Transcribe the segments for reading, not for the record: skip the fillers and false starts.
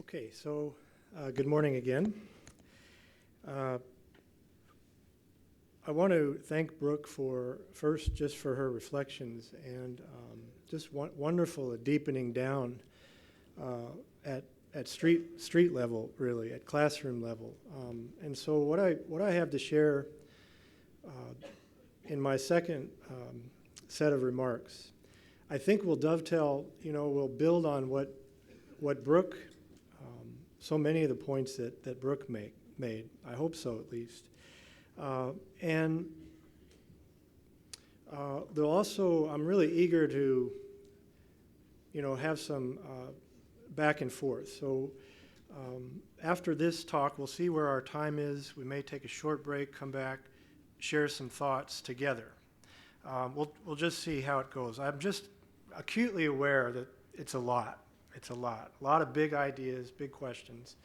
Okay, so good morning again. I want to thank Brooke for her reflections and just wonderful deepening down at street level, really, at classroom level. And so what I have to share in my second set of remarks, I think will dovetail. Will build on what Brooke. So many of the points that Brooke made. I hope so, at least. And though also, I'm really eager to, have some back and forth. So after this talk, we'll see where our time is. We may take a short break, come back, share some thoughts together. We'll just see how it goes. I'm just acutely aware that it's a lot. It's a lot of big ideas, big questions.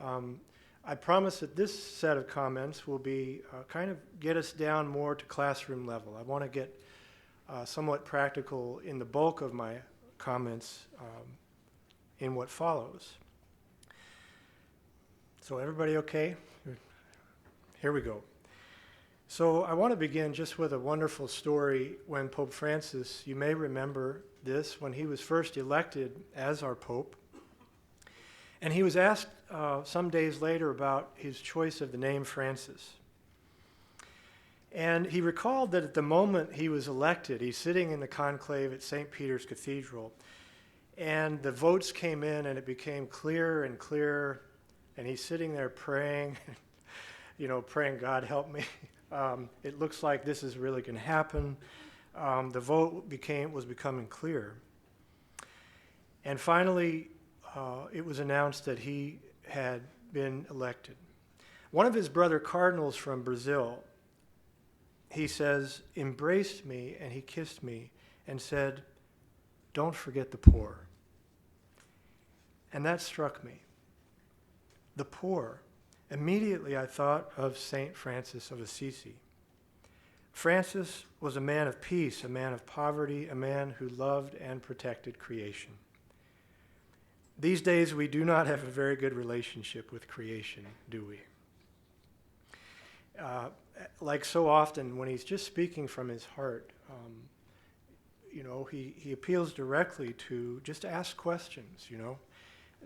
I promise that this set of comments will be kind of get us down more to classroom level. I want to get somewhat practical in the bulk of my comments in what follows. So everybody okay? Here we go. So I want to begin just with a wonderful story when Pope Francis, you may remember this, when he was first elected as our Pope. And he was asked some days later about his choice of the name Francis. And he recalled that at the moment he was elected, he's sitting in the conclave at St. Peter's Cathedral, and the votes came in and it became clearer and clearer, and he's sitting there praying, praying, God help me. It looks like this is really going to happen. The vote was becoming clear. And finally, it was announced that he had been elected. One of his brother cardinals from Brazil, he says, embraced me and he kissed me and said, "Don't forget the poor." And that struck me. The poor. Immediately I thought of St. Francis of Assisi. Francis was a man of peace, a man of poverty, a man who loved and protected creation. These days we do not have a very good relationship with creation, do we? Like so often when he's just speaking from his heart, he appeals directly to just ask questions,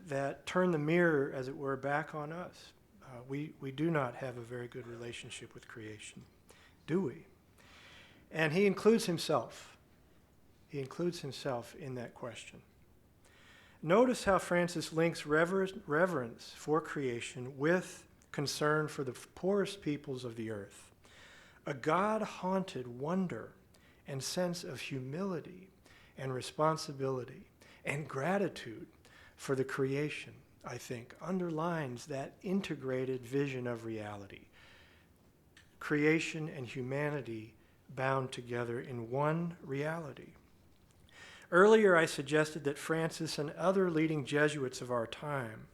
that turn the mirror, as it were, back on us. We do not have a very good relationship with creation, do we? And he includes himself. He includes himself in that question. Notice how Francis links reverence for creation with concern for the poorest peoples of the earth. A God-haunted wonder and sense of humility and responsibility and gratitude for the creation, I think, underlines that integrated vision of reality. Creation and humanity bound together in one reality. Earlier, I suggested that Francis and other leading Jesuits of our time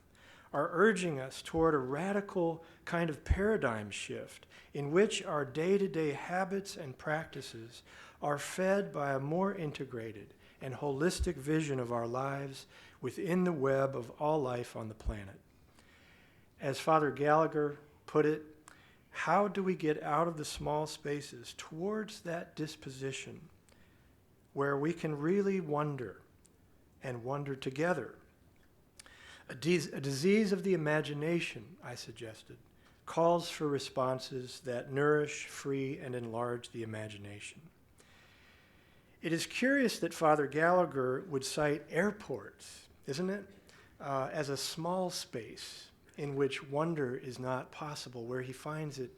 are urging us toward a radical kind of paradigm shift in which our day-to-day habits and practices are fed by a more integrated and holistic vision of our lives within the web of all life on the planet. As Father Gallagher put it, how do we get out of the small spaces towards that disposition where we can really wonder and wonder together? A disease of the imagination, I suggested, calls for responses that nourish, free, and enlarge the imagination. It is curious that Father Gallagher would cite airports, isn't it, as a small space in which wonder is not possible, where he finds it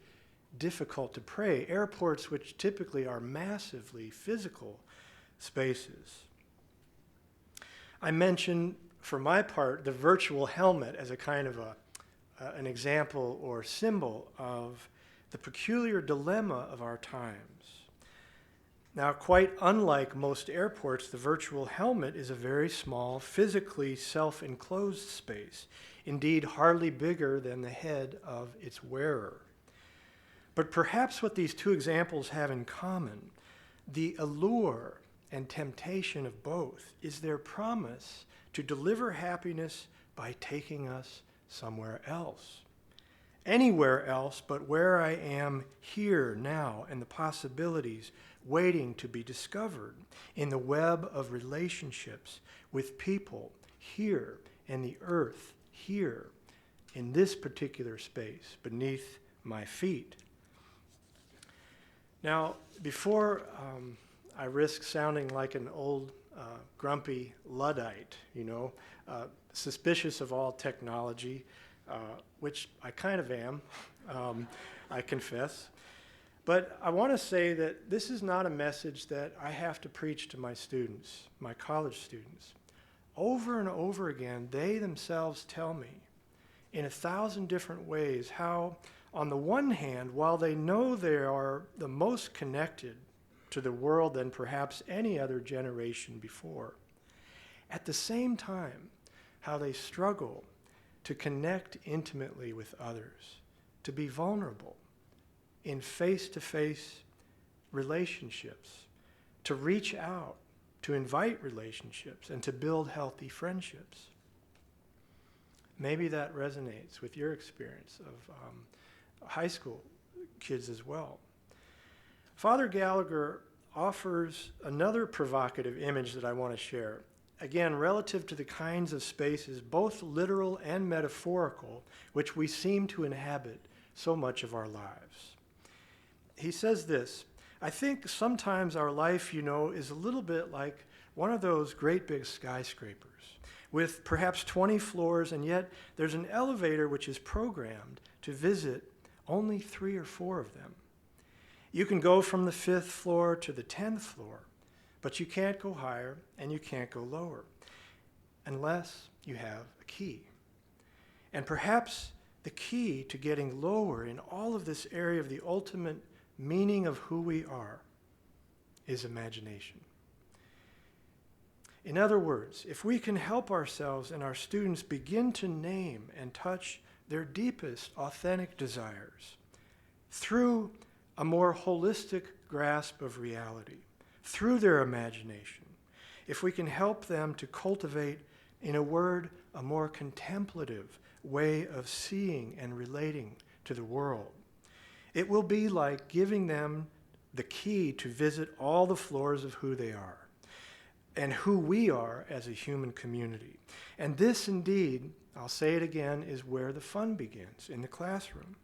difficult to pray. Airports which typically are massively physical spaces. I mentioned, for my part, the virtual helmet as a kind of an example or symbol of the peculiar dilemma of our times. Now, quite unlike most airports, the virtual helmet is a very small, physically self-enclosed space, indeed hardly bigger than the head of its wearer. But perhaps what these two examples have in common, the allure and temptation of both, is their promise to deliver happiness by taking us somewhere else. Anywhere else but where I am here now, and the possibilities waiting to be discovered in the web of relationships with people here, and the earth here, in this particular space beneath my feet. Now, before I risk sounding like an old grumpy Luddite, suspicious of all technology, which I kind of am, I confess. But I want to say that this is not a message that I have to preach to my students, my college students. Over and over again, they themselves tell me in 1,000 different ways how, on the one hand, while they know they are the most connected to the world than perhaps any other generation before, at the same time, how they struggle to connect intimately with others, to be vulnerable in face-to-face relationships, to reach out, to invite relationships, and to build healthy friendships. Maybe that resonates with your experience of high school kids as well. Father Gallagher offers another provocative image that I want to share. Again, relative to the kinds of spaces, both literal and metaphorical, which we seem to inhabit so much of our lives. He says this: I think sometimes our life, is a little bit like one of those great big skyscrapers with perhaps 20 floors, and yet there's an elevator which is programmed to visit only 3 or 4 of them. You can go from the 5th floor to the 10th floor, but you can't go higher and you can't go lower unless you have a key. And perhaps the key to getting lower in all of this area of the ultimate meaning of who we are is imagination. In other words, if we can help ourselves and our students begin to name and touch their deepest authentic desires through a more holistic grasp of reality, through their imagination, if we can help them to cultivate, in a word, a more contemplative way of seeing and relating to the world, it will be like giving them the key to visit all the floors of who they are and who we are as a human community. And this indeed, I'll say it again, is where the fun begins, in the classroom.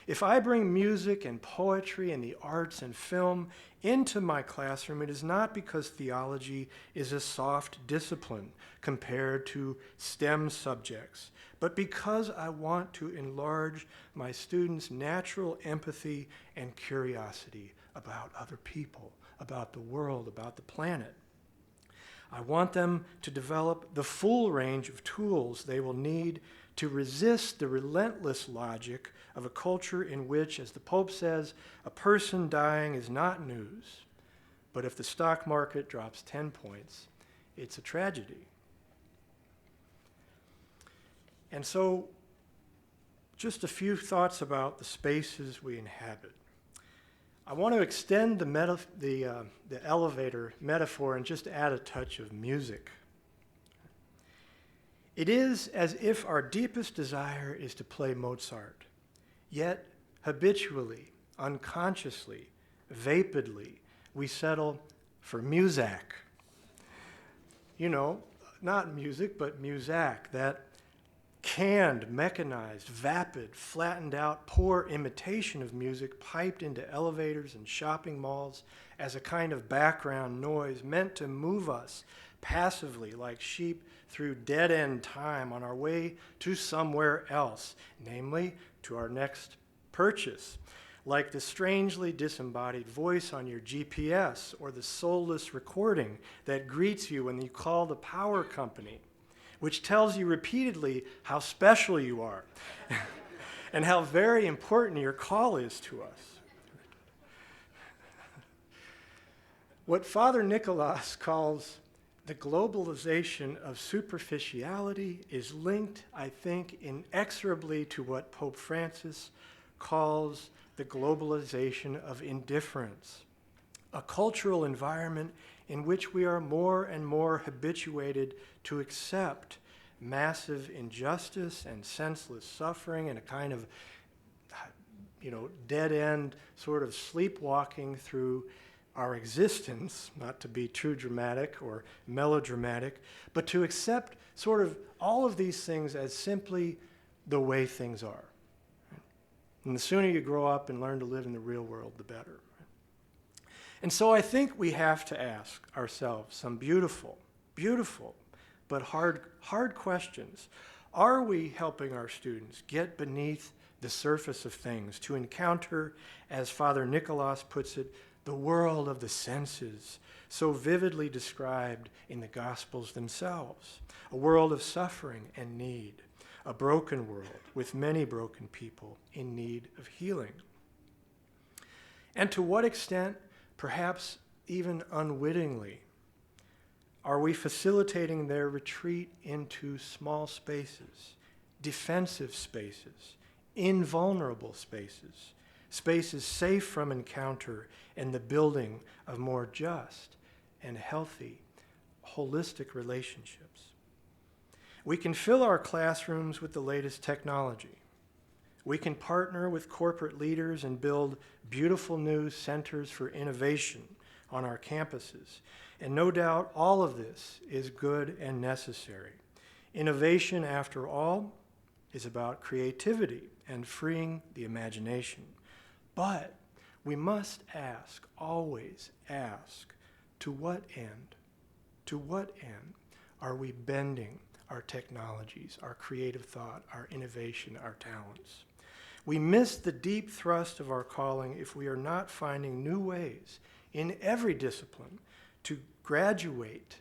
If I bring music and poetry and the arts and film into my classroom, it is not because theology is a soft discipline compared to STEM subjects, but because I want to enlarge my students' natural empathy and curiosity about other people, about the world, about the planet. I want them to develop the full range of tools they will need to resist the relentless logic of a culture in which, as the Pope says, a person dying is not news, but if the stock market drops 10 points, it's a tragedy. And so, just a few thoughts about the spaces we inhabit. I want to extend the elevator metaphor and just add a touch of music. It is as if our deepest desire is to play Mozart, yet habitually, unconsciously, vapidly, we settle for Muzak. Not music, but Muzak, that canned, mechanized, vapid, flattened out, poor imitation of music piped into elevators and shopping malls as a kind of background noise meant to move us passively like sheep through dead-end time on our way to somewhere else, namely to our next purchase, like the strangely disembodied voice on your GPS or the soulless recording that greets you when you call the power company, which tells you repeatedly how special you are and how very important your call is to us. What Father Nicholas calls the globalization of superficiality is linked, I think, inexorably to what Pope Francis calls the globalization of indifference, a cultural environment in which we are more and more habituated to accept massive injustice and senseless suffering and a kind of, dead-end sort of sleepwalking through our existence, not to be too dramatic or melodramatic, but to accept sort of all of these things as simply the way things are. And the sooner you grow up and learn to live in the real world, the better. And so I think we have to ask ourselves some beautiful, but hard questions. Are we helping our students get beneath the surface of things to encounter, as Father Nicholas puts it, the world of the senses, so vividly described in the Gospels themselves, a world of suffering and need, a broken world with many broken people in need of healing? And to what extent, perhaps even unwittingly, are we facilitating their retreat into small spaces, defensive spaces, invulnerable spaces, spaces safe from encounter and the building of more just and healthy, holistic relationships? We can fill our classrooms with the latest technology. We can partner with corporate leaders and build beautiful new centers for innovation on our campuses. And no doubt all of this is good and necessary. Innovation, after all, is about creativity and freeing the imagination. But we must ask, always ask, to what end? To what end are we bending our technologies, our creative thought, our innovation, our talents? We miss the deep thrust of our calling if we are not finding new ways in every discipline to graduate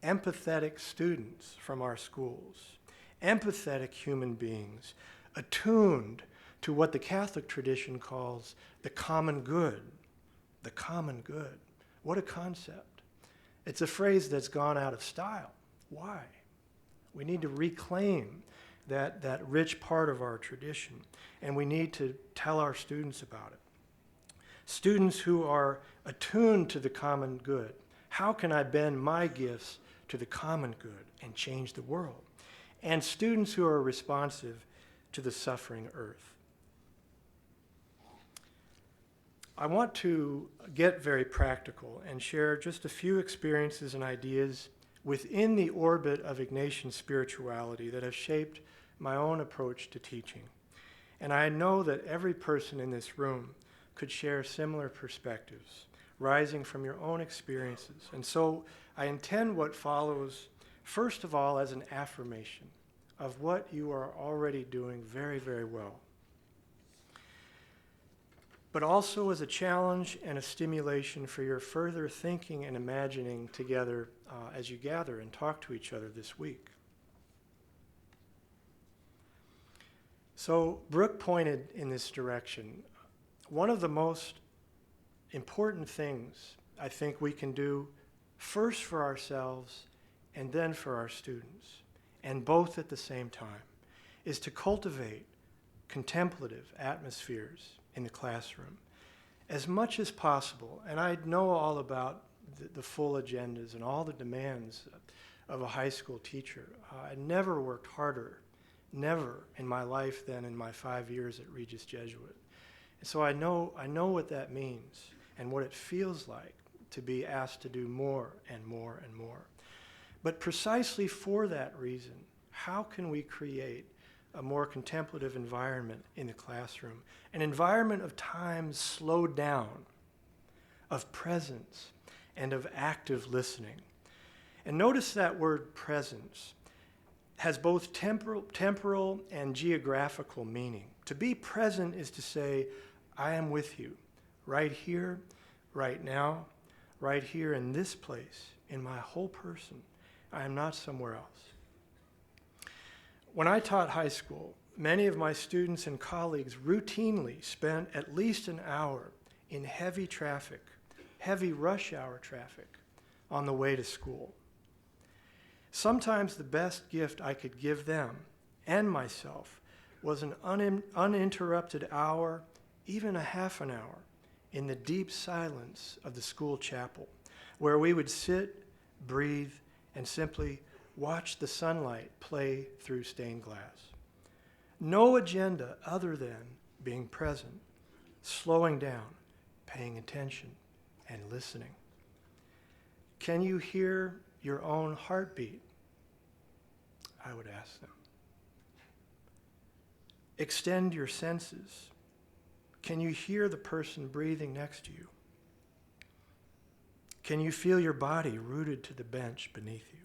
empathetic students from our schools, empathetic human beings, attuned to what the Catholic tradition calls the common good. The common good. What a concept. It's a phrase that's gone out of style. Why? We need to reclaim that rich part of our tradition, and we need to tell our students about it. Students who are attuned to the common good. How can I bend my gifts to the common good and change the world? And students who are responsive to the suffering earth. I want to get very practical and share just a few experiences and ideas within the orbit of Ignatian spirituality that have shaped my own approach to teaching. And I know that every person in this room could share similar perspectives, rising from your own experiences. And so I intend what follows, first of all, as an affirmation of what you are already doing very, very well, but also as a challenge and a stimulation for your further thinking and imagining together as you gather and talk to each other this week. So Brooke pointed in this direction. One of the most important things I think we can do first for ourselves and then for our students, and both at the same time, is to cultivate contemplative atmospheres in the classroom as much as possible. And I know all about the full agendas and all the demands of a high school teacher. I never worked harder, never in my life than in my 5 years at Regis Jesuit. And so I know what that means and what it feels like to be asked to do more and more and more. But precisely for that reason, how can we create a more contemplative environment in the classroom, an environment of time slowed down, of presence, and of active listening? And notice that word presence has both temporal and geographical meaning. To be present is to say, I am with you, right here, right now, right here in this place, in my whole person. I am not somewhere else. When I taught high school, many of my students and colleagues routinely spent at least an hour in heavy traffic, heavy rush hour traffic, on the way to school. Sometimes the best gift I could give them and myself was an uninterrupted hour, even a half an hour, in the deep silence of the school chapel, where we would sit, breathe, and simply watch the sunlight play through stained glass. No agenda other than being present, slowing down, paying attention, and listening. Can you hear your own heartbeat? I would ask them. Extend your senses. Can you hear the person breathing next to you? Can you feel your body rooted to the bench beneath you?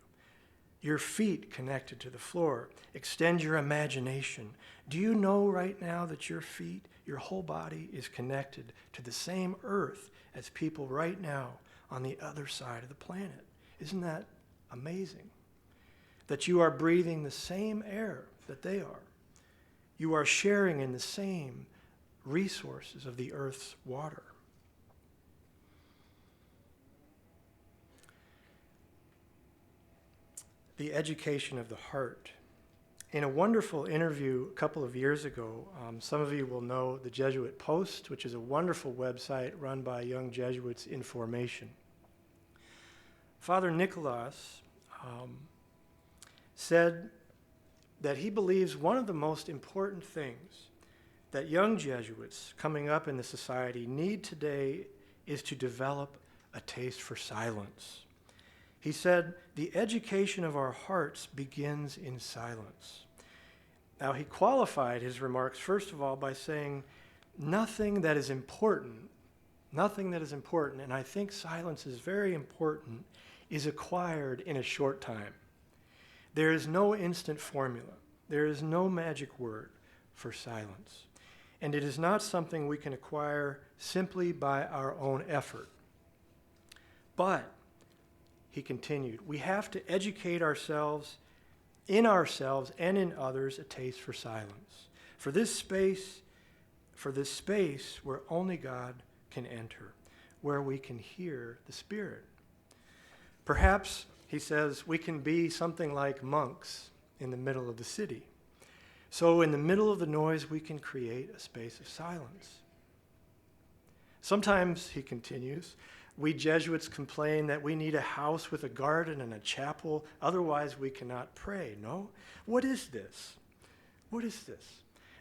Your feet connected to the floor. Extend your imagination. Do you know right now that your feet, your whole body is connected to the same earth as people right now on the other side of the planet? Isn't that amazing? That you are breathing the same air that they are. You are sharing in the same resources of the earth's water. The education of the heart. In a wonderful interview a couple of years ago, some of you will know the Jesuit Post, which is a wonderful website run by young Jesuits in formation. Father Nicholas said that he believes one of the most important things that young Jesuits coming up in the society need today is to develop a taste for silence. He said, the education of our hearts begins in silence. Now, he qualified his remarks, first of all, by saying, nothing that is important, and I think silence is very important, is acquired in a short time. There is no instant formula. There is no magic word for silence. And it is not something we can acquire simply by our own effort. But, he continued, we have to educate ourselves and in others a taste for silence. For this space where only God can enter, where we can hear the Spirit. Perhaps, he says, we can be something like monks in the middle of the city. So in the middle of the noise, we can create a space of silence. Sometimes, he continues, we Jesuits complain that we need a house with a garden and a chapel, otherwise we cannot pray. No? What is this? What is this?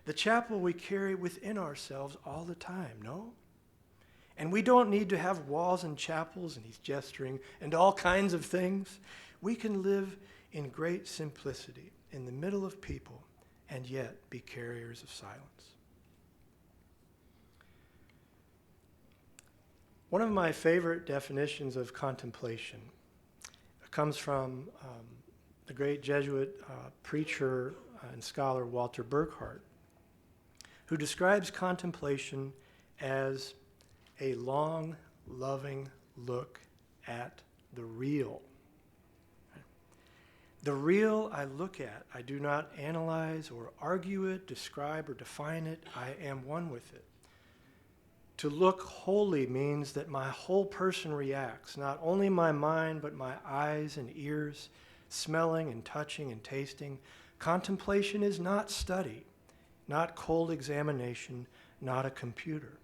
The chapel we carry within ourselves all the time, no? And we don't need to have walls and chapels, and he's gesturing, and all kinds of things. We can live in great simplicity in the middle of people and yet be carriers of silence. One of my favorite definitions of contemplation comes from the great Jesuit preacher and scholar Walter Burckhardt, who describes contemplation as a long, loving look at the real. The real I look at. I do not analyze or argue it, describe or define it. I am one with it. To look wholly means that my whole person reacts, not only my mind, but my eyes and ears, smelling and touching and tasting. Contemplation is not study, not cold examination, not a computer.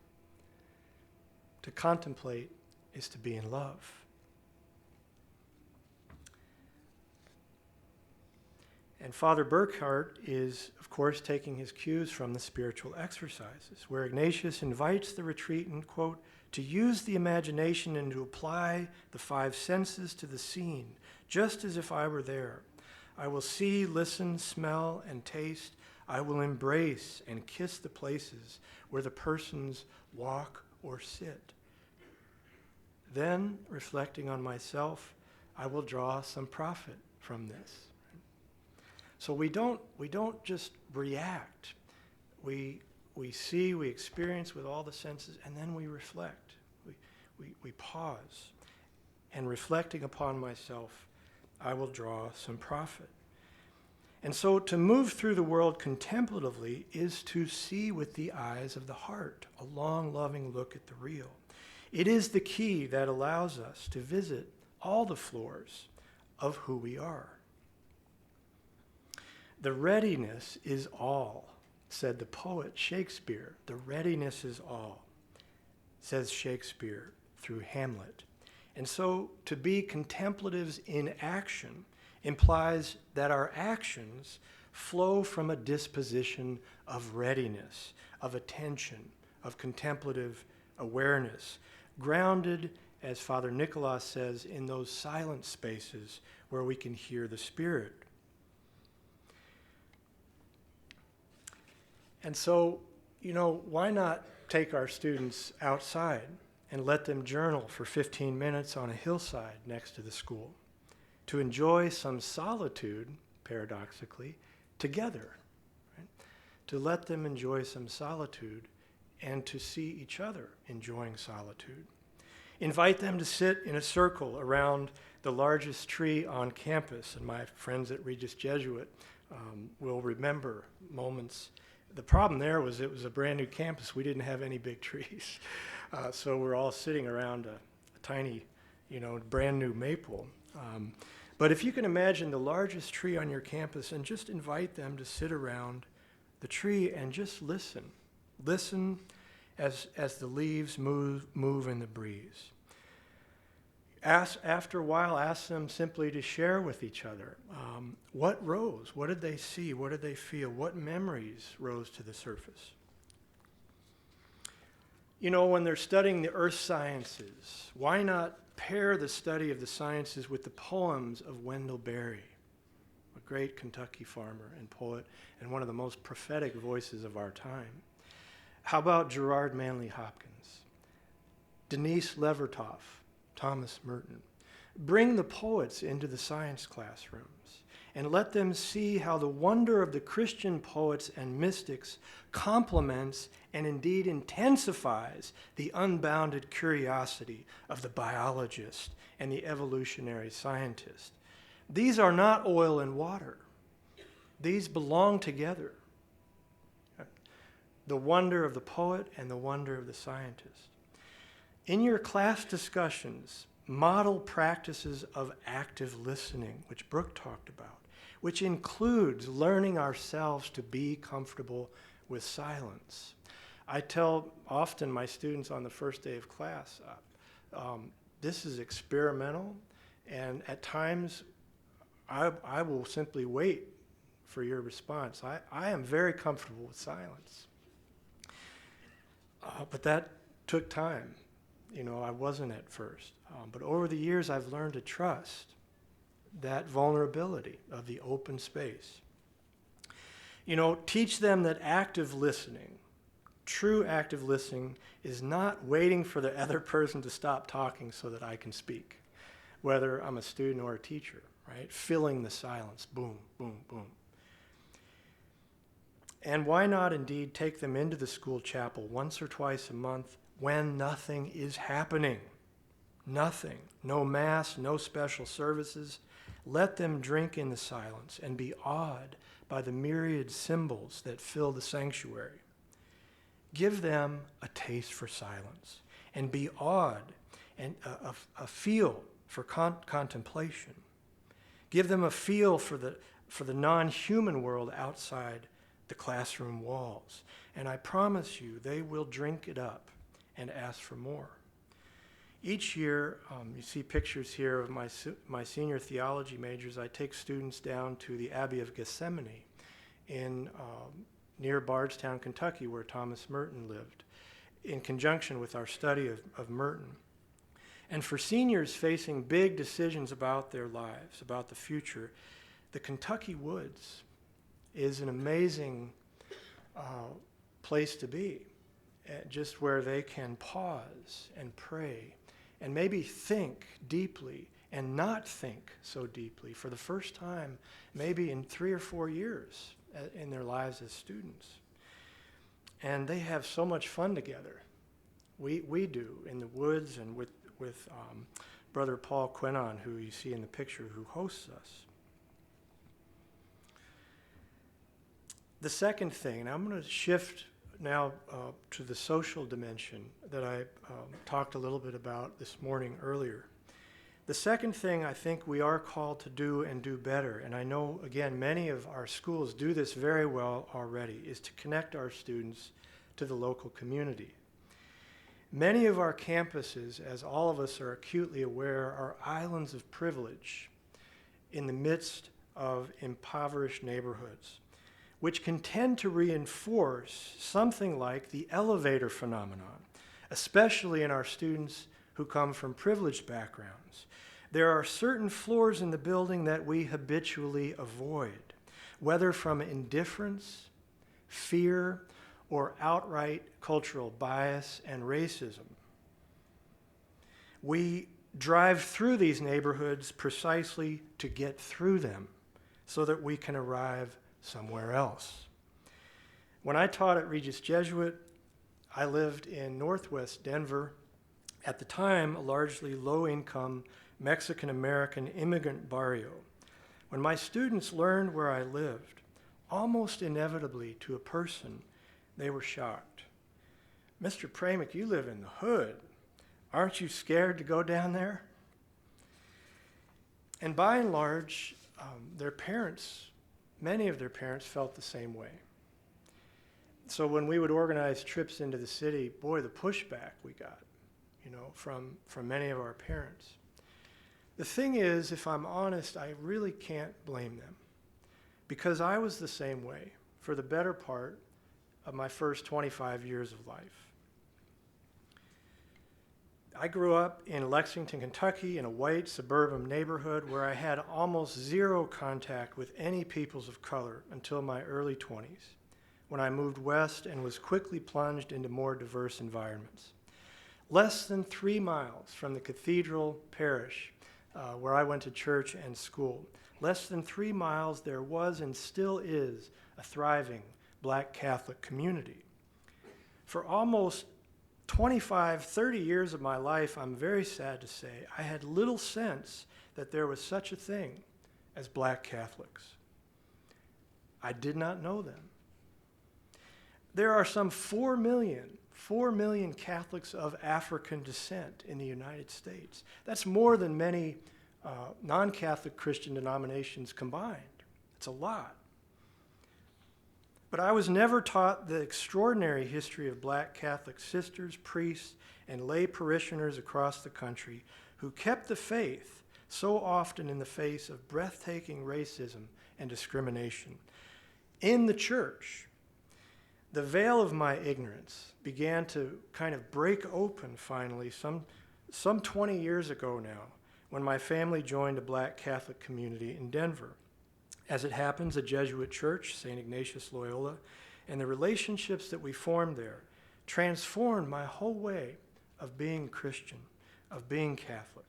To contemplate is to be in love. And Father Burckhardt is, of course, taking his cues from the spiritual exercises, where Ignatius invites the retreatant, quote, to use the imagination and to apply the five senses to the scene, just as if I were there. I will see, listen, smell, and taste. I will embrace and kiss the places where the persons walk or sit. Then, reflecting on myself, I will draw some profit from this. So we don't just react. We see, we experience with all the senses, and then we reflect. We pause. And reflecting upon myself, I will draw some profit. And so to move through the world contemplatively is to see with the eyes of the heart, a long, loving look at the real. It is the key that allows us to visit all the floors of who we are. The readiness is all, said the poet Shakespeare. The readiness is all, says Shakespeare through Hamlet. And so to be contemplatives in action implies that our actions flow from a disposition of readiness, of attention, of contemplative awareness, grounded, as Father Nicholas says, in those silent spaces where we can hear the Spirit. And so, why not take our students outside and let them journal for 15 minutes on a hillside next to the school to enjoy some solitude, paradoxically, together, right? To let them enjoy some solitude and to see each other enjoying solitude. Invite them to sit in a circle around the largest tree on campus, and my friends at Regis Jesuit will remember moments. The problem there was it was a brand new campus. We didn't have any big trees. So we're all sitting around a tiny, brand new maple. But if you can imagine the largest tree on your campus and just invite them to sit around the tree and just listen. Listen as the leaves move in the breeze. After a while, ask them simply to share with each other what rose, what did they see, what did they feel, what memories rose to the surface. When they're studying the earth sciences, why not pair the study of the sciences with the poems of Wendell Berry, a great Kentucky farmer and poet and one of the most prophetic voices of our time? How about Gerard Manley Hopkins, Denise Levertov, Thomas Merton? Bring the poets into the science classrooms and let them see how the wonder of the Christian poets and mystics complements and indeed intensifies the unbounded curiosity of the biologist and the evolutionary scientist. These are not oil and water. These belong together. The wonder of the poet and the wonder of the scientist. In your class discussions, model practices of active listening, which Brooke talked about, which includes learning ourselves to be comfortable with silence. I tell often my students on the first day of class, this is experimental, and at times I will simply wait for your response. I am very comfortable with silence. But that took time. I wasn't at first. But over the years, I've learned to trust that vulnerability of the open space. Teach them that active listening, true active listening, is not waiting for the other person to stop talking so that I can speak, whether I'm a student or a teacher, right? Filling the silence, boom, boom, boom. And why not indeed take them into the school chapel once or twice a month when nothing is happening? Nothing. No mass, no special services. Let them drink in the silence and be awed by the myriad symbols that fill the sanctuary. Give them a taste for silence and be awed and a feel for contemplation. Give them a feel for the non-human world outside the classroom walls. And I promise you, they will drink it up and ask for more. Each year, you see pictures here of my senior theology majors. I take students down to the Abbey of Gethsemane near Bardstown, Kentucky, where Thomas Merton lived, in conjunction with our study of Merton. And for seniors facing big decisions about their lives, about the future, the Kentucky woods is an amazing place to be, just where they can pause and pray and maybe think deeply and not think so deeply for the first time, maybe in 3 or 4 years in their lives as students. And they have so much fun together. We do in the woods and with Brother Paul Quinon, who you see in the picture, who hosts us. The second thing, and I'm going to shift now to the social dimension that I talked a little bit about this morning earlier. The second thing I think we are called to do and do better, and I know, again, many of our schools do this very well already, is to connect our students to the local community. Many of our campuses, as all of us are acutely aware, are islands of privilege, in the midst of impoverished neighborhoods, which can tend to reinforce something like the elevator phenomenon, especially in our students who come from privileged backgrounds. There are certain floors in the building that we habitually avoid, whether from indifference, fear, or outright cultural bias and racism. We drive through these neighborhoods precisely to get through them so that we can arrive somewhere else. When I taught at Regis Jesuit, I lived in northwest Denver, at the time a largely low-income Mexican-American immigrant barrio. When my students learned where I lived, almost inevitably to a person, they were shocked. "Mr. Pramick, you live in the hood. Aren't you scared to go down there?" And by and large, many of their parents felt the same way. So when we would organize trips into the city, boy, the pushback we got, from many of our parents. The thing is, if I'm honest, I really can't blame them, because I was the same way for the better part of my first 25 years of life. I grew up in Lexington, Kentucky, in a white suburban neighborhood where I had almost zero contact with any peoples of color until my early 20s, when I moved west and was quickly plunged into more diverse environments. Less than 3 miles from the cathedral parish where I went to church and school, less than 3 miles, there was and still is a thriving Black Catholic community. For almost 25, 30 years of my life, I'm very sad to say, I had little sense that there was such a thing as Black Catholics. I did not know them. There are some 4 million Catholics of African descent in the United States. That's more than many non-Catholic Christian denominations combined. It's a lot. But I was never taught the extraordinary history of Black Catholic sisters, priests, and lay parishioners across the country who kept the faith so often in the face of breathtaking racism and discrimination. In the church, the veil of my ignorance began to kind of break open finally some 20 years ago now, when my family joined a Black Catholic community in Denver. As it happens, a Jesuit church, St. Ignatius Loyola, and the relationships that we formed there transformed my whole way of being Christian, of being Catholic.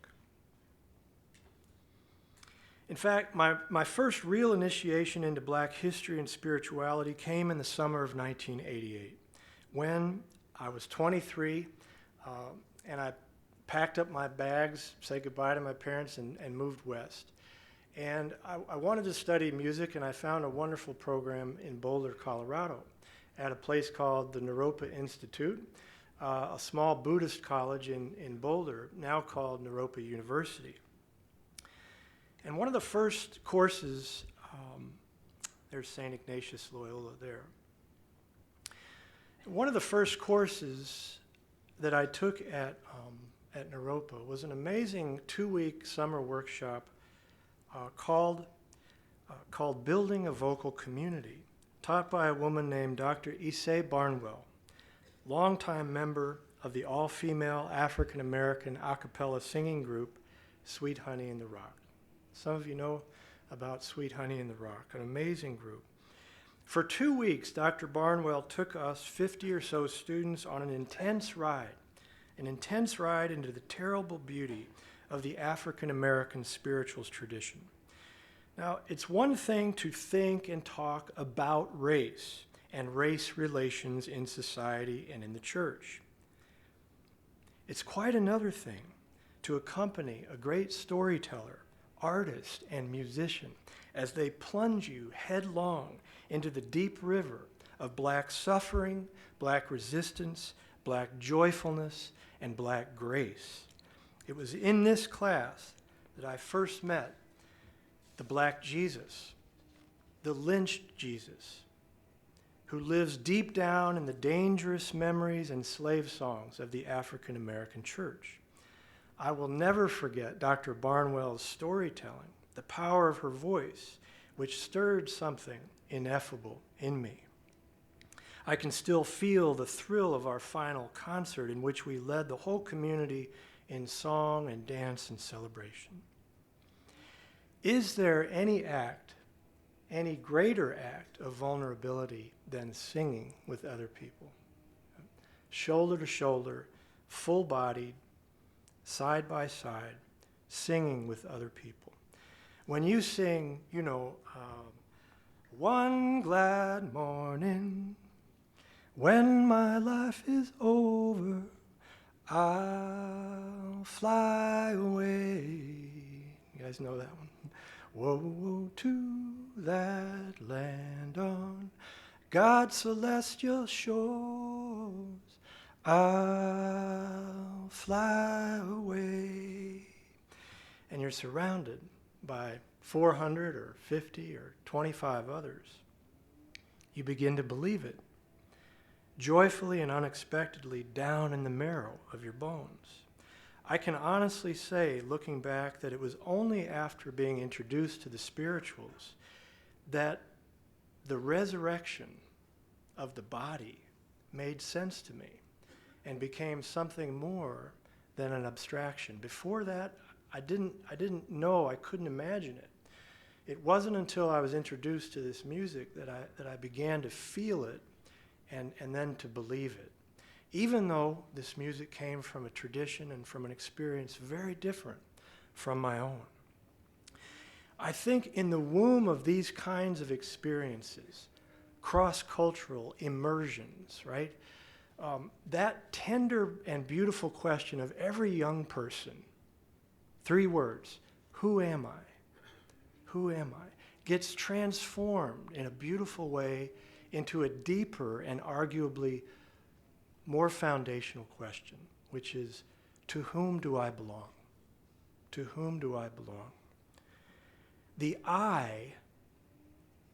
In fact, my first real initiation into Black history and spirituality came in the summer of 1988, when I was 23, and I packed up my bags, said goodbye to my parents, and moved west. And I wanted to study music, and I found a wonderful program in Boulder, Colorado, at a place called the Naropa Institute, a small Buddhist college in Boulder, now called Naropa University. And one of the first courses, there's St. Ignatius Loyola there. One of the first courses that I took at Naropa was an amazing 2-week summer workshop called Building a Vocal Community, taught by a woman named Dr. Issei Barnwell, longtime member of the all-female African-American a cappella singing group, Sweet Honey in the Rock. Some of you know about Sweet Honey in the Rock, an amazing group. For 2 weeks, Dr. Barnwell took us 50 or so students on an intense ride into the terrible beauty of the African-American spirituals tradition. Now, it's one thing to think and talk about race and race relations in society and in the church. It's quite another thing to accompany a great storyteller, artist, and musician as they plunge you headlong into the deep river of Black suffering, Black resistance, Black joyfulness, and Black grace. It was in this class that I first met the Black Jesus, the lynched Jesus, who lives deep down in the dangerous memories and slave songs of the African American church. I will never forget Dr. Barnwell's storytelling, the the power of her voice, which stirred something ineffable in me. I can still feel the thrill of our final concert in which we led the whole community in song and dance and celebration. Is there any act, any greater act of vulnerability than singing with other people? Shoulder to shoulder, full-bodied, side by side, singing with other people. When you sing, one glad morning, when my life is over, I'll fly away. You guys know that one? Woe to that land on God's celestial shores, I'll fly away. And you're surrounded by 400 or 50 or 25 others. You begin to believe it, joyfully and unexpectedly down in the marrow of your bones. I can honestly say, looking back, that it was only after being introduced to the spirituals that the resurrection of the body made sense to me and became something more than an abstraction. Before that, I didn't know, I couldn't imagine it. It wasn't until I was introduced to this music that I began to feel it and then to believe it. Even though this music came from a tradition and from an experience very different from my own. I think in the womb of these kinds of experiences, cross-cultural immersions, right? That tender and beautiful question of every young person, 3 words, who am I? Who am I? Gets transformed in a beautiful way into a deeper and arguably more foundational question, which is, to whom do I belong? To whom do I belong? The I,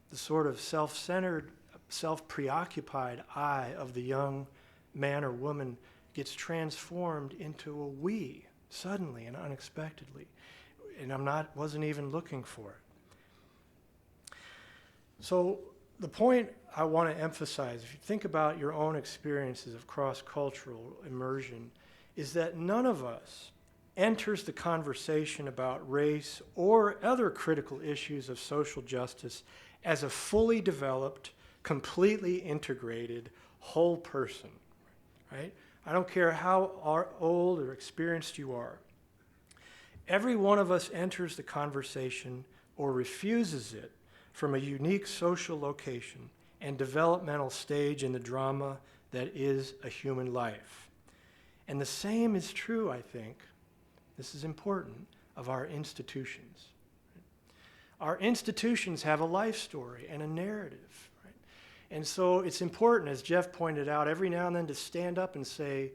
the sort of self-centered, self-preoccupied I of the young man or woman gets transformed into a we, suddenly and unexpectedly. And wasn't even looking for it. So the point I want to emphasize, if you think about your own experiences of cross-cultural immersion, is that none of us enters the conversation about race or other critical issues of social justice as a fully developed, completely integrated, whole person, right? I don't care how old or experienced you are. Every one of us enters the conversation or refuses it from a unique social location and developmental stage in the drama that is a human life. And the same is true, I think, this is important, of our institutions. Our institutions have a life story and a narrative, right? And so it's important, as Jeff pointed out, every now and then to stand up and say,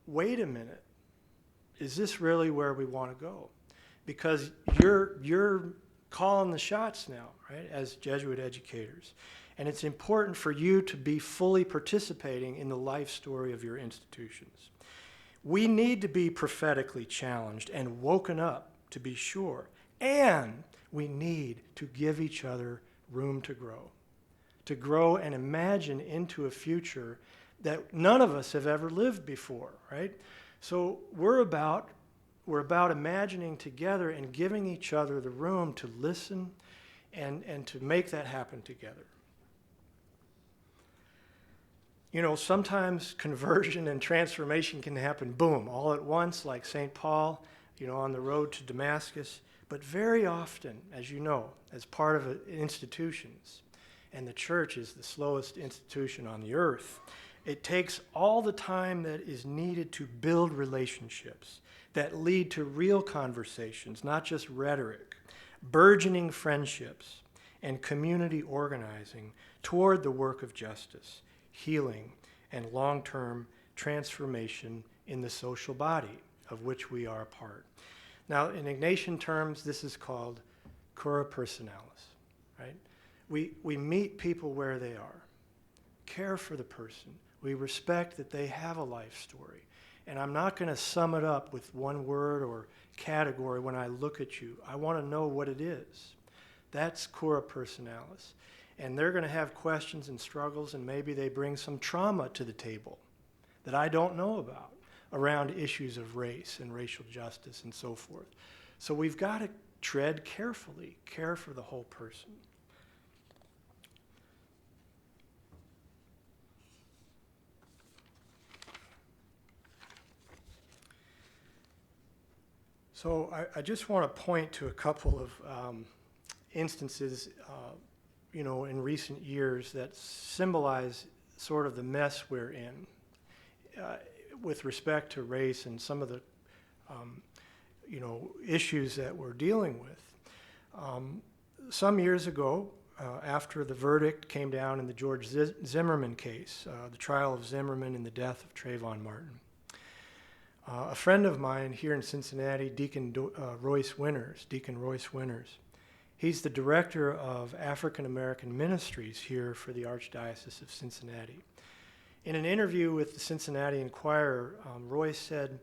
wait a minute, is this really where we want to go? Because you're calling the shots now, right, as Jesuit educators. And it's important for you to be fully participating in the life story of your institutions. We need to be prophetically challenged and woken up, to be sure. And we need to give each other room to grow and imagine into a future that none of us have ever lived before, right? So we're about imagining together and giving each other the room to listen and to make that happen together. Sometimes conversion and transformation can happen, boom, all at once, like St. Paul, on the road to Damascus. But very often, as you know, as part of institutions, and the church is the slowest institution on the earth, it takes all the time that is needed to build relationships that lead to real conversations, not just rhetoric, burgeoning friendships, and community organizing toward the work of justice, healing, and long-term transformation in the social body of which we are a part. Now, in Ignatian terms, this is called cura personalis, right? We meet people where they are, care for the person. We respect that they have a life story, And I'm not going to sum it up with one word or category when I look at you. I want to know what it is. That's cura personalis. And they're going to have questions and struggles, and maybe they bring some trauma to the table that I don't know about around issues of race and racial justice and so forth. So we've got to tread carefully, care for the whole person. So I just want to point to a couple of instances, in recent years that symbolize sort of the mess we're in with respect to race and some of the, issues that we're dealing with. Some years ago, after the verdict came down in the George Zimmerman case, the trial of Zimmerman and the death of Trayvon Martin, a friend of mine here in Cincinnati, Deacon Royce Winters, he's the director of African American Ministries here for the Archdiocese of Cincinnati. In an interview with the Cincinnati Enquirer, Royce said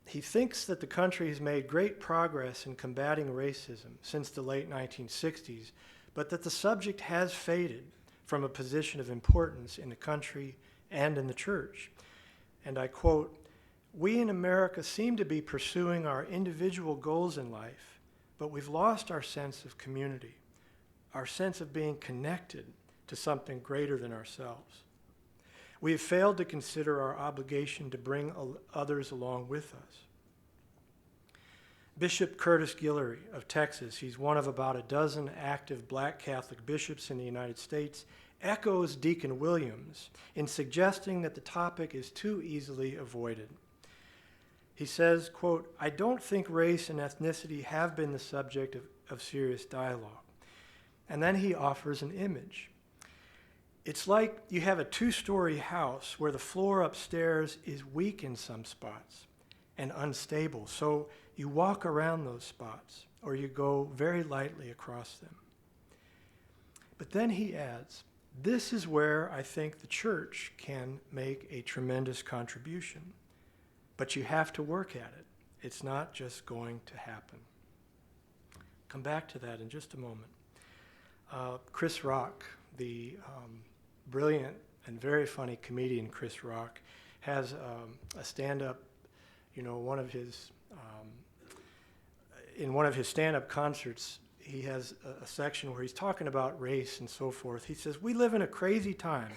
he thinks that the country has made great progress in combating racism since the late 1960s, but that the subject has faded from a position of importance in the country and in the church. And I quote, "We in America seem to be pursuing our individual goals in life, but we've lost our sense of community, our sense of being connected to something greater than ourselves. We have failed to consider our obligation to bring others along with us." Bishop Curtis Guillory of Texas, he's one of about a dozen active black Catholic bishops in the United States, echoes Deacon Williams in suggesting that the topic is too easily avoided. He says, quote, "I don't think race and ethnicity have been the subject of serious dialogue." And then he offers an image. It's like you have a 2-story house where the floor upstairs is weak in some spots and unstable. So you walk around those spots or you go very lightly across them. But then he adds, "This is where I think the church can make a tremendous contribution. But you have to work at it. It's not just going to happen." Come back to that in just a moment. Chris Rock, the brilliant and very funny comedian Chris Rock, has a stand-up, in one of his stand-up concerts, he has a section where he's talking about race and so forth. He says, "We live in a crazy time,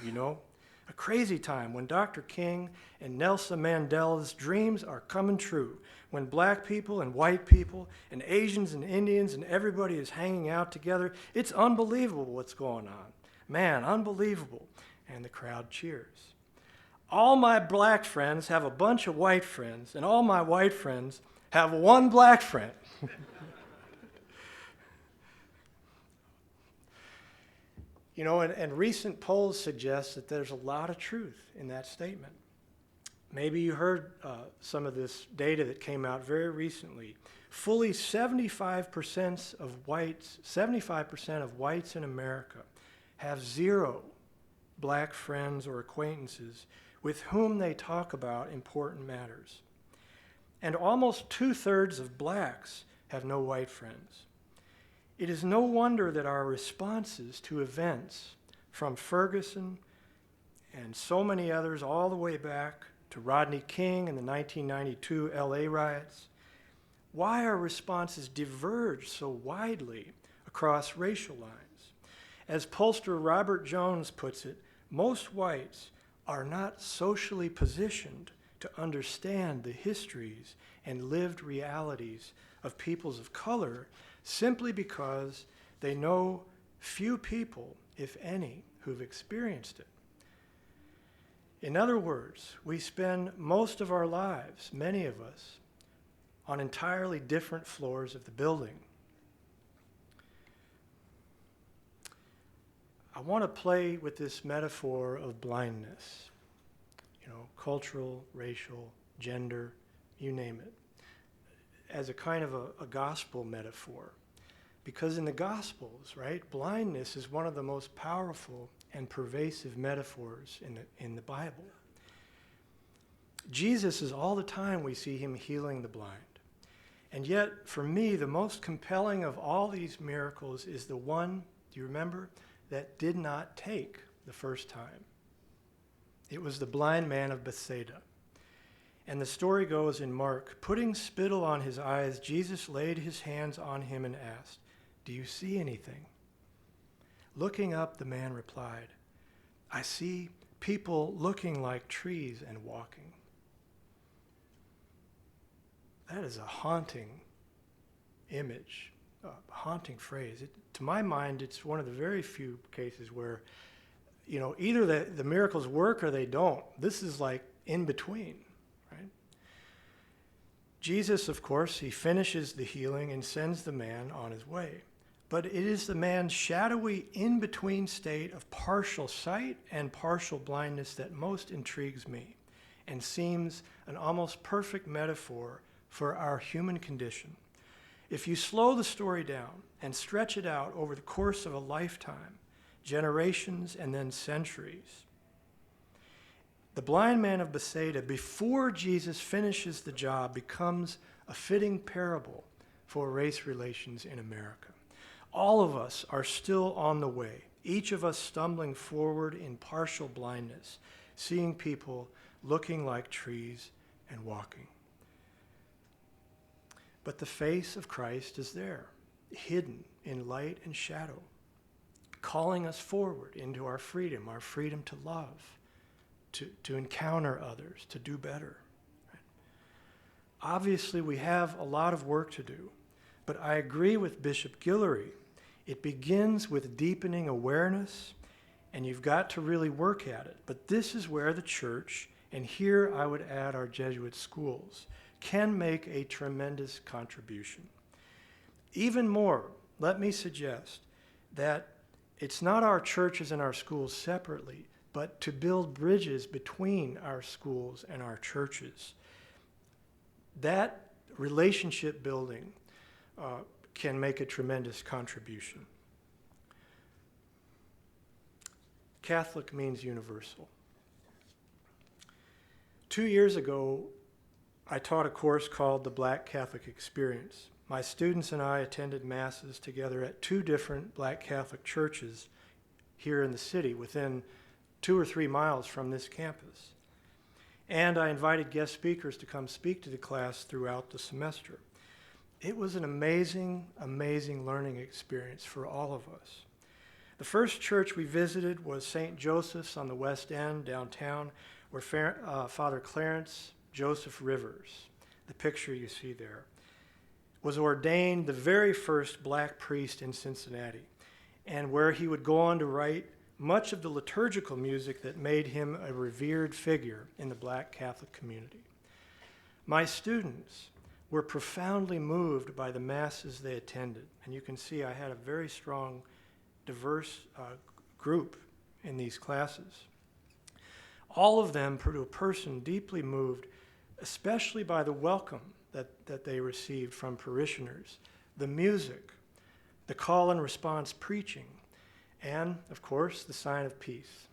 a crazy time when Dr. King and Nelson Mandela's dreams are coming true, when black people and white people and Asians and Indians and everybody is hanging out together. It's unbelievable what's going on. Man, unbelievable." And the crowd cheers. "All my black friends have a bunch of white friends, and all my white friends have one black friend." And recent polls suggest that there's a lot of truth in that statement. Maybe you heard some of this data that came out very recently. Fully 75% of whites in America have 0 black friends or acquaintances with whom they talk about important matters. And almost 2/3 of blacks have no white friends. It is no wonder that our responses to events from Ferguson and so many others all the way back to Rodney King and the 1992 LA riots, why our responses diverge so widely across racial lines. As pollster Robert Jones puts it, most whites are not socially positioned to understand the histories and lived realities of peoples of color simply because they know few people, if any, who've experienced it. In other words, we spend most of our lives, many of us, on entirely different floors of the building. I want to play with this metaphor of blindness, cultural, racial, gender, you name it, as a kind of a gospel metaphor. Because in the Gospels, right, blindness is one of the most powerful and pervasive metaphors in the Bible. Jesus is all the time we see him healing the blind. And yet, for me, the most compelling of all these miracles is the one, do you remember, that did not take the first time. It was the blind man of Bethsaida. And the story goes in Mark, putting spittle on his eyes, Jesus laid his hands on him and asked, "Do you see anything?" Looking up, the man replied, "I see people looking like trees and walking." That is a haunting image, a haunting phrase. To my mind, it's one of the very few cases where, either the miracles work or they don't. This is like in between, right? Jesus, of course, he finishes the healing and sends the man on his way. But it is the man's shadowy in-between state of partial sight and partial blindness that most intrigues me and seems an almost perfect metaphor for our human condition. If you slow the story down and stretch it out over the course of a lifetime, generations, and then centuries, the blind man of Bethsaida, before Jesus finishes the job, becomes a fitting parable for race relations in America. All of us are still on the way, each of us stumbling forward in partial blindness, seeing people looking like trees and walking. But the face of Christ is there, hidden in light and shadow, calling us forward into our freedom to love, to encounter others, to do better. Obviously, we have a lot of work to do, but I agree with Bishop Guillory. It begins with deepening awareness, and you've got to really work at it. But this is where the church, and here I would add our Jesuit schools, can make a tremendous contribution. Even more, let me suggest that it's not our churches and our schools separately, but to build bridges between our schools and our churches. That relationship building can make a tremendous contribution. Catholic means universal. 2 years ago, I taught a course called The Black Catholic Experience. My students and I attended masses together at 2 different Black Catholic churches here in the city, within 2 or 3 miles from this campus. And I invited guest speakers to come speak to the class throughout the semester. It was an amazing, amazing learning experience for all of us. The first church we visited was St. Joseph's on the West End, downtown, where Father Clarence Joseph Rivers, the picture you see there, was ordained the very first black priest in Cincinnati, and where he would go on to write much of the liturgical music that made him a revered figure in the Black Catholic community. My students were profoundly moved by the masses they attended, and you can see I had a very strong, diverse group in these classes. All of them, to a person, deeply moved, especially by the welcome that they received from parishioners, the music, the call and response preaching, and, of course, the sign of peace.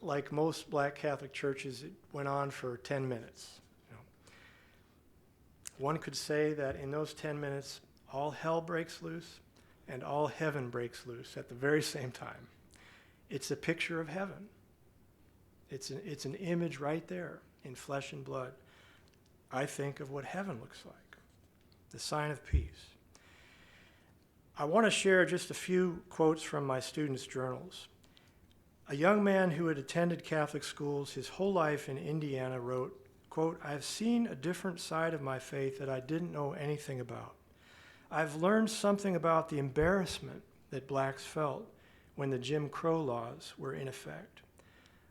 Like most Black Catholic churches, it went on for 10 minutes. One could say that in those 10 minutes, all hell breaks loose and all heaven breaks loose at the very same time. It's a picture of heaven. It's an image right there in flesh and blood. I think of what heaven looks like, the sign of peace. I want to share just a few quotes from my students' journals. A young man who had attended Catholic schools his whole life in Indiana wrote, quote, "I've seen a different side of my faith that I didn't know anything about. I've learned something about the embarrassment that blacks felt when the Jim Crow laws were in effect.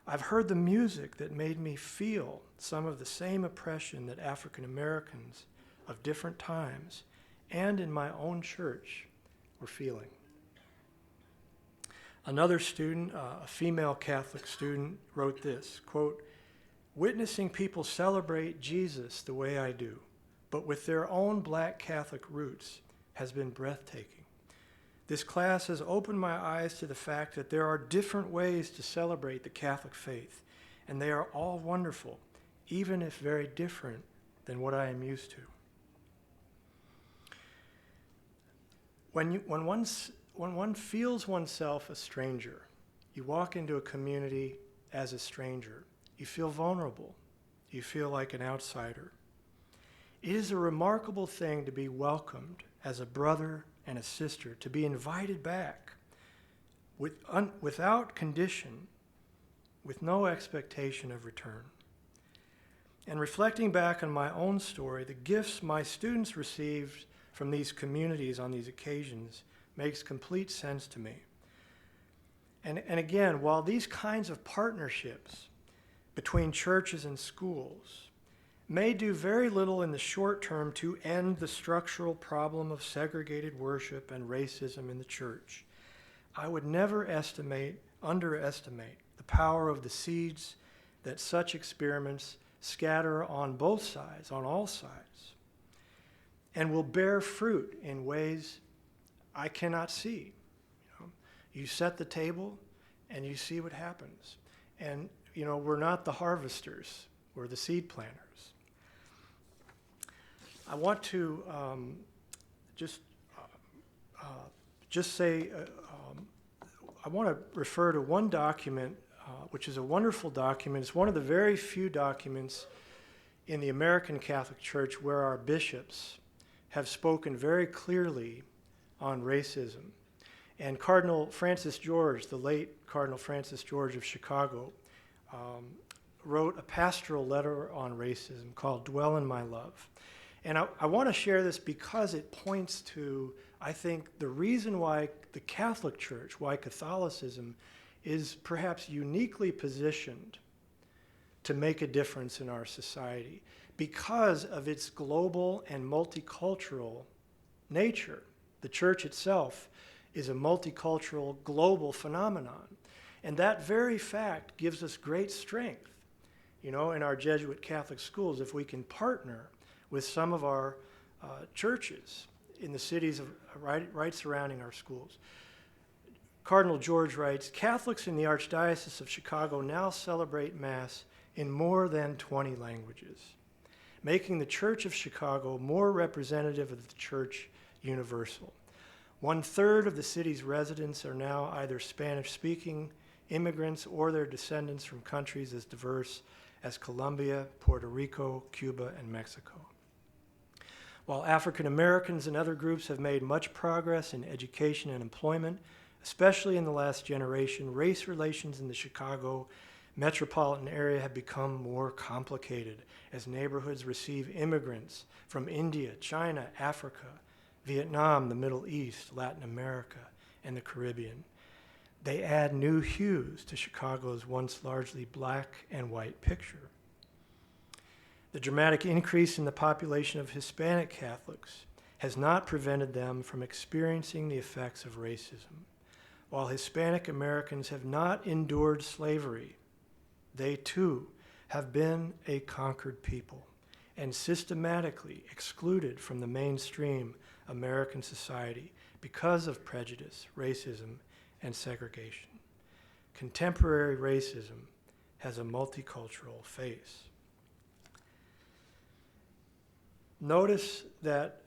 I've heard the music that made me feel some of the same oppression that African Americans of different times and in my own church were feeling." Another student, a female Catholic student, wrote this, quote, "Witnessing people celebrate Jesus the way I do, but with their own Black Catholic roots, has been breathtaking. This class has opened my eyes to the fact that there are different ways to celebrate the Catholic faith, and they are all wonderful, even if very different than what I am used to. When one feels oneself a stranger, you walk into a community as a stranger, you feel vulnerable, you feel like an outsider. It is a remarkable thing to be welcomed as a brother and a sister, to be invited back without condition, with no expectation of return. And reflecting back on my own story, the gifts my students received from these communities on these occasions makes complete sense to me. And again, while these kinds of partnerships between churches and schools may do very little in the short term to end the structural problem of segregated worship and racism in the church, I would never underestimate the power of the seeds that such experiments scatter on both sides, on all sides, and will bear fruit in ways I cannot see. You set the table and you see what happens. And, we're not the harvesters, we're the seed planters. I want to just say, I want to refer to one document, which is a wonderful document. It's one of the very few documents in the American Catholic Church where our bishops have spoken very clearly on racism. And Cardinal Francis George, the late Cardinal Francis George of Chicago, wrote a pastoral letter on racism called Dwell in My Love. And I want to share this because it points to, I think, the reason why the Catholic Church, why Catholicism is perhaps uniquely positioned to make a difference in our society, because of its global and multicultural nature. The church itself is a multicultural global phenomenon. And that very fact gives us great strength, in our Jesuit Catholic schools, if we can partner with some of our churches in the cities right surrounding our schools. Cardinal George writes, Catholics in the Archdiocese of Chicago now celebrate Mass in more than 20 languages, making the Church of Chicago more representative of the Church universal. 1/3 of the city's residents are now either Spanish-speaking immigrants or their descendants from countries as diverse as Colombia, Puerto Rico, Cuba, and Mexico. While African Americans and other groups have made much progress in education and employment, especially in the last generation, race relations in the Chicago metropolitan area have become more complicated as neighborhoods receive immigrants from India, China, Africa, Vietnam, the Middle East, Latin America, and the Caribbean. They add new hues to Chicago's once largely black and white picture. The dramatic increase in the population of Hispanic Catholics has not prevented them from experiencing the effects of racism. While Hispanic Americans have not endured slavery, they too have been a conquered people and systematically excluded from the mainstream American society because of prejudice, racism, and segregation. Contemporary racism has a multicultural face. Notice that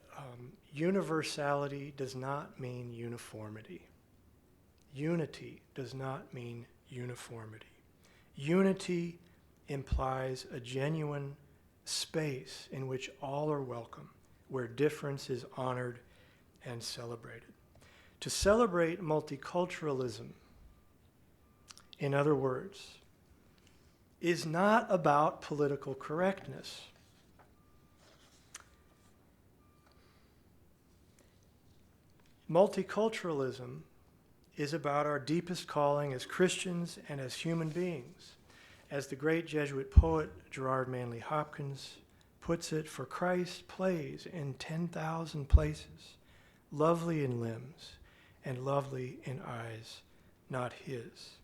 universality does not mean uniformity. Unity does not mean uniformity. Unity implies a genuine space in which all are welcome, where difference is honored and celebrated. To celebrate multiculturalism, in other words, is not about political correctness. Multiculturalism is about our deepest calling as Christians and as human beings. As the great Jesuit poet Gerard Manley Hopkins puts it, for Christ plays in 10,000 places, lovely in limbs and lovely in eyes, not his.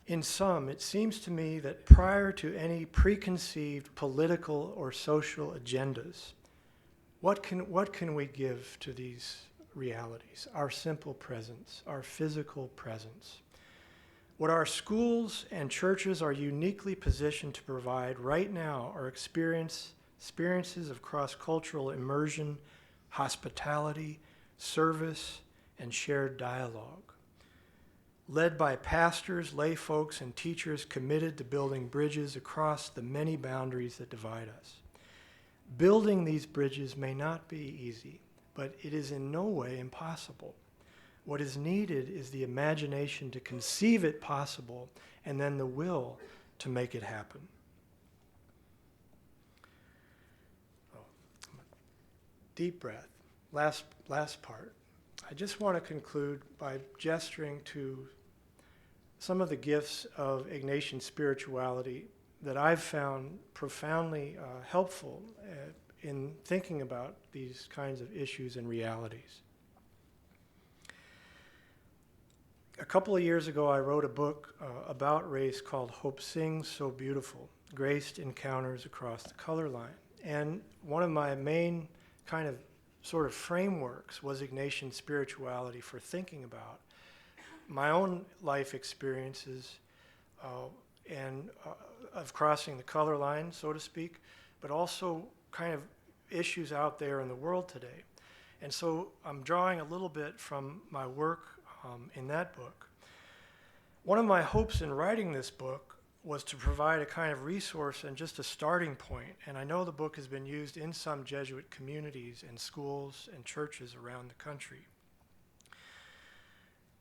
In sum, it seems to me that prior to any preconceived political or social agendas, what can we give to these realities? Our simple presence, our physical presence. What our schools and churches are uniquely positioned to provide right now are experiences of cross-cultural immersion, hospitality, service, and shared dialogue. Led by pastors, lay folks, and teachers committed to building bridges across the many boundaries that divide us. Building these bridges may not be easy, but it is in no way impossible. What is needed is the imagination to conceive it possible and then the will to make it happen. Deep breath. Last part. I just want to conclude by gesturing to some of the gifts of Ignatian spirituality that I've found profoundly helpful in thinking about these kinds of issues and realities. A couple of years ago, I wrote a book about race called Hope Sings So Beautiful, Graced Encounters Across the Color Line. And one of my main kind of sort of frameworks was Ignatian spirituality for thinking about my own life experiences and of crossing the color line, so to speak, but also kind of issues out there in the world today. And so I'm drawing a little bit from my work in that book. One of my hopes in writing this book was to provide a kind of resource and just a starting point. And I know the book has been used in some Jesuit communities and schools and churches around the country.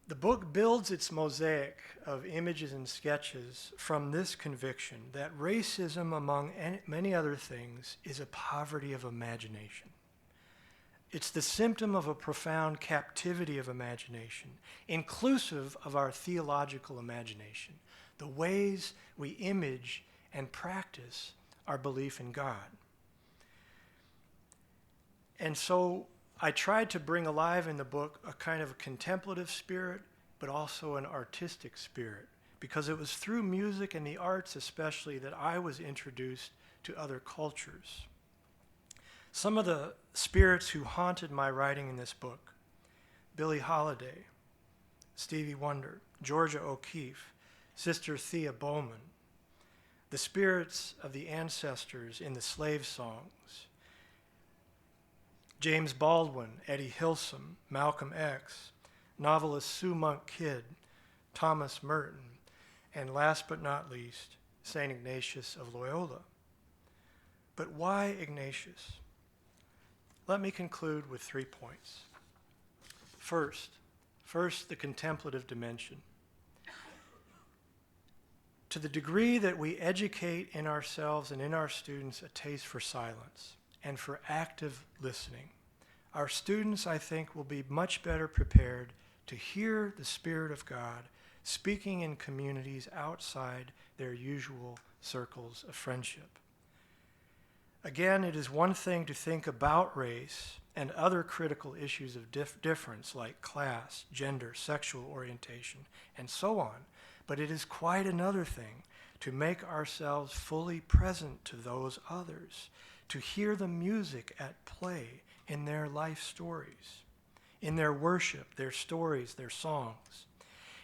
The book builds its mosaic of images and sketches from this conviction that racism, among many other things, is a poverty of imagination. It's the symptom of a profound captivity of imagination, inclusive of our theological imagination, the ways we image and practice our belief in God. And so I tried to bring alive in the book a kind of a contemplative spirit, but also an artistic spirit, because it was through music and the arts especially that I was introduced to other cultures. Some of the spirits who haunted my writing in this book: Billie Holiday, Stevie Wonder, Georgia O'Keeffe, Sister Thea Bowman, the spirits of the ancestors in the slave songs, James Baldwin, Eddie Hilsom, Malcolm X, novelist Sue Monk Kidd, Thomas Merton, and last but not least, St. Ignatius of Loyola. But why Ignatius? Let me conclude with 3 points. First, the contemplative dimension. To the degree that we educate in ourselves and in our students a taste for silence and for active listening, our students, I think, will be much better prepared to hear the Spirit of God speaking in communities outside their usual circles of friendship. Again, it is one thing to think about race and other critical issues of difference like class, gender, sexual orientation, and so on, but it is quite another thing to make ourselves fully present to those others, to hear the music at play in their life stories, in their worship, their stories, their songs.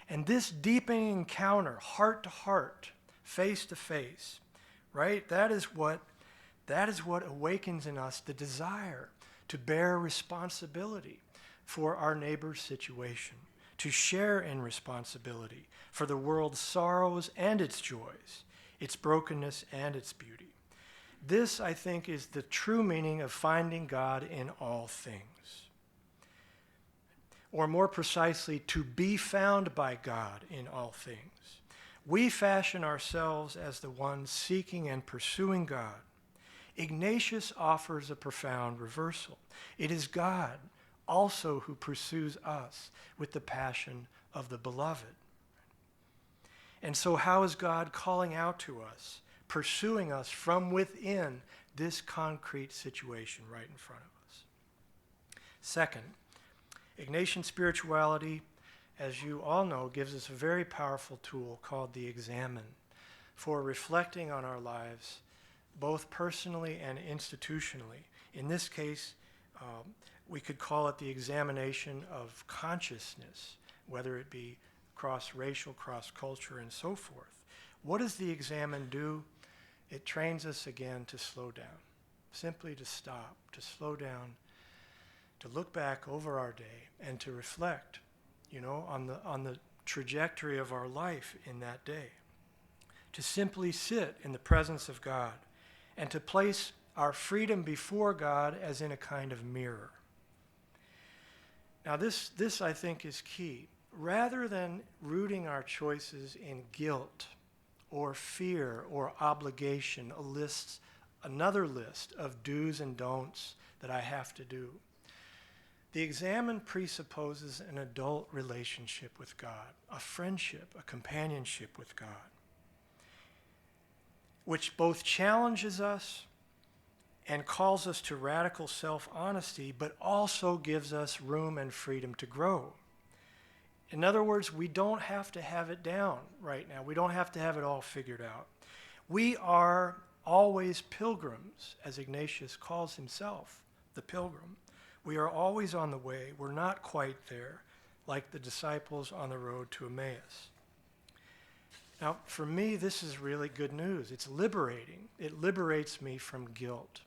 And this deepening encounter, heart to heart, face to face, right? That is what awakens in us the desire to bear responsibility for our neighbor's situation, to share in responsibility for the world's sorrows and its joys, its brokenness and its beauty. This, I think, is the true meaning of finding God in all things. Or more precisely, to be found by God in all things. We fashion ourselves as the ones seeking and pursuing God. Ignatius offers a profound reversal. It is God also who pursues us with the passion of the beloved. And so how is God calling out to us, pursuing us from within this concrete situation right in front of us? Second, Ignatian spirituality, as you all know, gives us a very powerful tool called the examen for reflecting on our lives, both personally and institutionally. In this case, we could call it the examination of consciousness, whether it be cross-racial, cross-culture, and so forth. What does the examine do? It trains us again to slow down, simply to stop, to slow down, to look back over our day and to reflect, on the trajectory of our life in that day. To simply sit in the presence of God and to place our freedom before God as in a kind of mirror. Now this I think is key. Rather than rooting our choices in guilt or fear or obligation, another list of do's and don'ts that I have to do, the examine presupposes an adult relationship with God, a friendship, a companionship with God, which both challenges us and calls us to radical self-honesty, but also gives us room and freedom to grow. In other words, we don't have to have it down right now. We don't have to have it all figured out. We are always pilgrims, as Ignatius calls himself, the pilgrim. We are always on the way. We're not quite there, like the disciples on the road to Emmaus. Now, for me, this is really good news. It's liberating. It liberates me from guilt,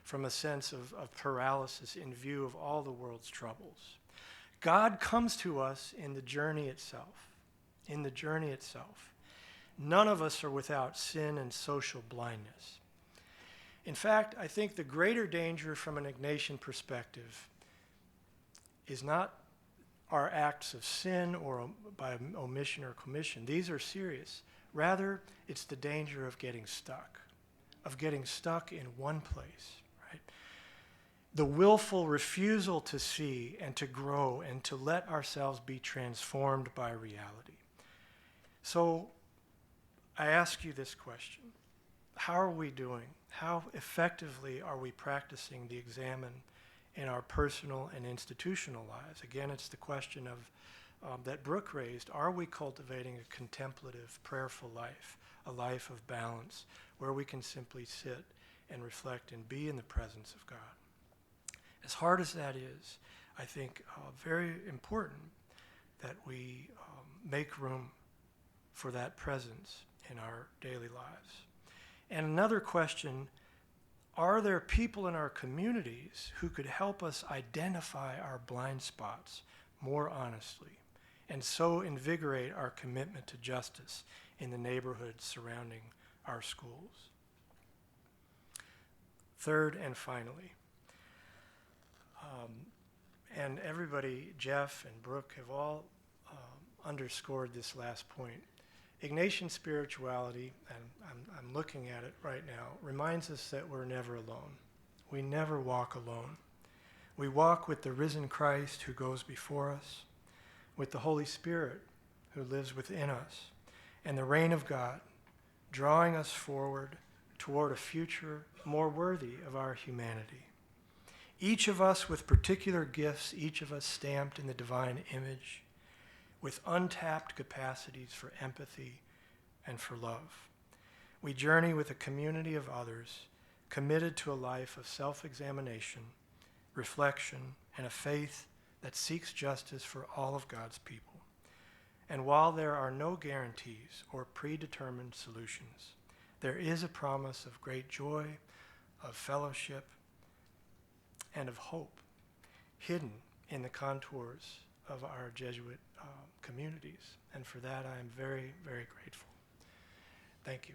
from a sense of paralysis in view of all the world's troubles. God comes to us in the journey itself. In the journey itself. None of us are without sin and social blindness. In fact, I think the greater danger from an Ignatian perspective is not our acts of sin or by omission or commission. These are serious. Rather, it's the danger of getting stuck in one place, right? The willful refusal to see and to grow and to let ourselves be transformed by reality. So I ask you this question. How are we doing? How effectively are we practicing the examine in our personal and institutional lives? Again, it's the question that Brooke raised. Are we cultivating a contemplative, prayerful life, a life of balance, where we can simply sit and reflect and be in the presence of God? As hard as that is, I think very important that we make room for that presence in our daily lives. And another question, are there people in our communities who could help us identify our blind spots more honestly and so invigorate our commitment to justice in the neighborhoods surrounding our schools? Third and finally, and everybody, Jeff and Brooke, have all underscored this last point. Ignatian spirituality, and I'm looking at it right now, reminds us that we're never alone. We never walk alone. We walk with the risen Christ who goes before us, with the Holy Spirit who lives within us, and the reign of God drawing us forward toward a future more worthy of our humanity. Each of us with particular gifts, each of us stamped in the divine image, with untapped capacities for empathy and for love. We journey with a community of others committed to a life of self-examination, reflection, and a faith that seeks justice for all of God's people. And while there are no guarantees or predetermined solutions, there is a promise of great joy, of fellowship, and of hope hidden in the contours of our Jesuit communities. And for that, I am very, very grateful. Thank you.